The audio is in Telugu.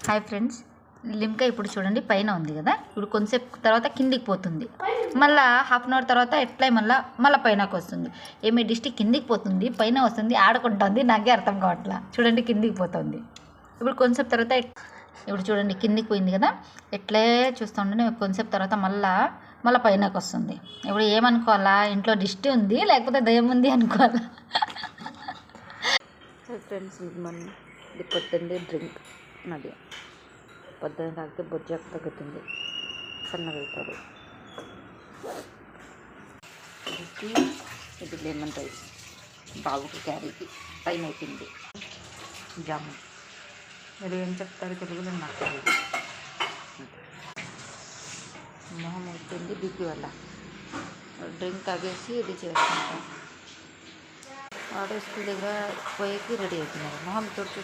హాయ్ ఫ్రెండ్స్, లిమ్కా ఇప్పుడు చూడండి పైన ఉంది కదా. ఇప్పుడు కొంచెంసేపు తర్వాత కిందికి పోతుంది, మళ్ళీ హాఫ్ అన్ అవర్ తర్వాత ఎట్లా మళ్ళీ పైనకి వస్తుంది. ఏమి డిస్టిక్ కిందికి పోతుంది, పైన వస్తుంది, ఆడుకుంటుంది. నాకే అర్థం కావట్లా. చూడండి కిందికి పోతుంది. ఇప్పుడు కొంచెంసేపు తర్వాత ఇప్పుడు చూడండి కిందికి పోయింది కదా. ఎట్లే చూస్తుండే కొంచెంసేపు తర్వాత మళ్ళీ పైనకి వస్తుంది. ఇప్పుడు ఏమనుకోవాలా, ఇంట్లో దిష్టి ఉంది లేకపోతే దయ్యం ఉంది అనుకోవాలా? ఫ్రెండ్స్, ఇది పొద్దున్నే డ్రింక్ నాది. పొద్దున్న తాగితే బొజ్జకు తగ్గుతుంది, సన్నగా అవుతాడు. ఇది లెమన్ రైస్ బాబుకి క్యారీకి పైన అయిపోయింది. జామున్ మీరు ఏం చెప్తారు తెలుగులో నాకు తెలియదు. మొహం అయిపోయింది బీపీ వల్ల. డ్రింక్ తాగేసి ఇది చేసుకుంటాం. ఆడే స్కూల్ దగ్గర పోయేకి రెడీ అవుతున్నారు. మొహం తోడు